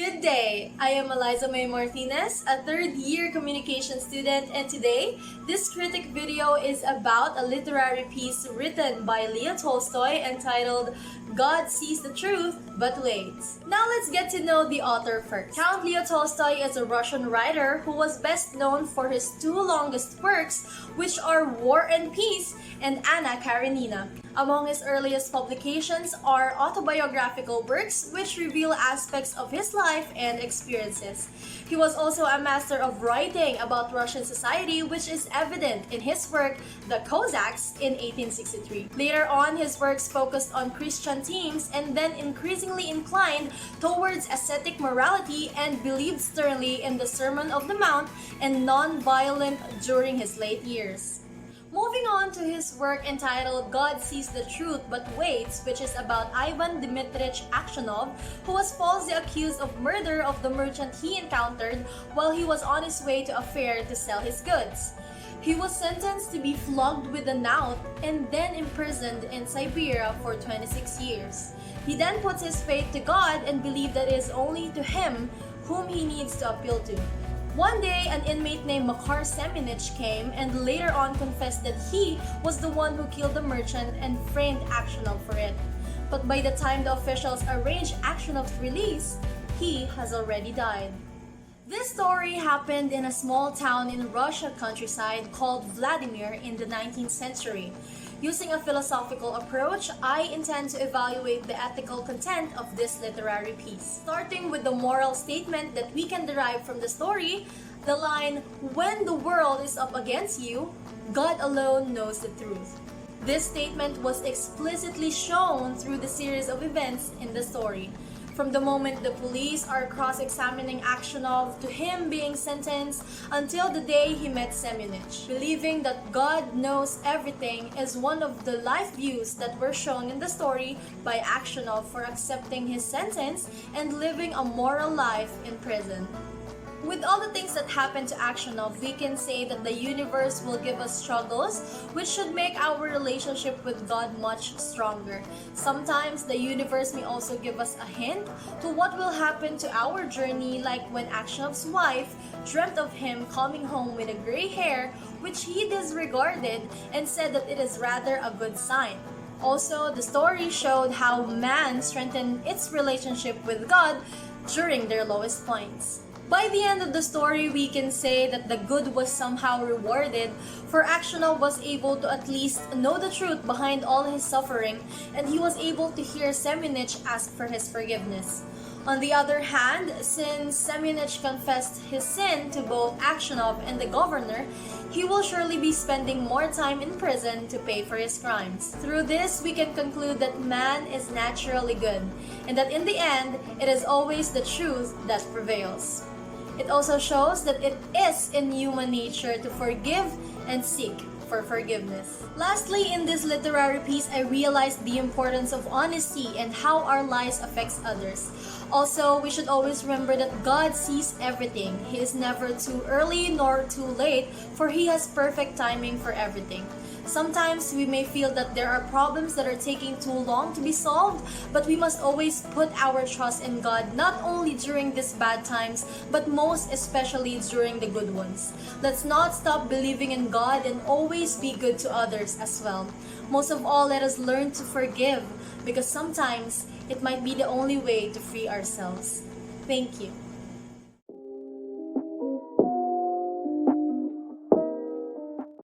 Good day! I am Alyzza Mae Martinez, a third-year communication student, and today, this critic video is about a literary piece written by Leo Tolstoy entitled God Sees the Truth But Waits. Now let's get to know the author first. Count Leo Tolstoy is a Russian writer who was best known for his two longest works, which are War and Peace and Anna Karenina. Among his earliest publications are autobiographical works which reveal aspects of his life and experiences. He was also a master of writing about Russian society, which is evident in his work The Cossacks in 1863. Later on, his works focused on Christian themes and then increasingly inclined towards ascetic morality and believed sternly in the Sermon on the Mount and non-violent during his late years. Moving on to his work entitled God Sees the Truth But Waits, which is about Ivan Dmitrich Aksionov, who was falsely accused of murder of the merchant he encountered while he was on his way to a fair to sell his goods. He was sentenced to be flogged with a knout and then imprisoned in Siberia for 26 years. He then puts his faith to God and believed that it is only to Him whom he needs to appeal to. One day, an inmate named Makar Semenich came and later on confessed that he was the one who killed the merchant and framed Aksionov for it. But by the time the officials arranged Aksyonov's release, he has already died. This story happened in a small town in Russia countryside called Vladimir in the 19th century. Using a philosophical approach, I intend to evaluate the ethical content of this literary piece. Starting with the moral statement that we can derive from the story, the line, "When the world is up against you, God alone knows the truth." This statement was explicitly shown through the series of events in the story. From the moment the police are cross-examining Aksionov to him being sentenced until the day he met Semenich. Believing that God knows everything is one of the life views that were shown in the story by Aksionov for accepting his sentence and living a moral life in prison. With all the things that happened to Aksionov, we can say that the universe will give us struggles which should make our relationship with God much stronger. Sometimes the universe may also give us a hint to what will happen to our journey, like when Aksyonov's wife dreamt of him coming home with a gray hair which he disregarded and said that it is rather a good sign. Also, the story showed how man strengthened its relationship with God during their lowest points. By the end of the story, we can say that the good was somehow rewarded, for Aksionov was able to at least know the truth behind all his suffering, and he was able to hear Semenich ask for his forgiveness. On the other hand, since Semenich confessed his sin to both Aksionov and the governor, he will surely be spending more time in prison to pay for his crimes. Through this, we can conclude that man is naturally good, and that in the end, it is always the truth that prevails. It also shows that it is in human nature to forgive and seek for forgiveness. Lastly, in this literary piece, I realized the importance of honesty and how our lives affects others. Also, we should always remember that God sees everything. He is never too early nor too late, for He has perfect timing for everything. Sometimes we may feel that there are problems that are taking too long to be solved, but we must always put our trust in God, not only during these bad times, but most especially during the good ones. Let's not stop believing in God and always be good to others as well. Most of all, let us learn to forgive, because sometimes it might be the only way to free ourselves. Thank you.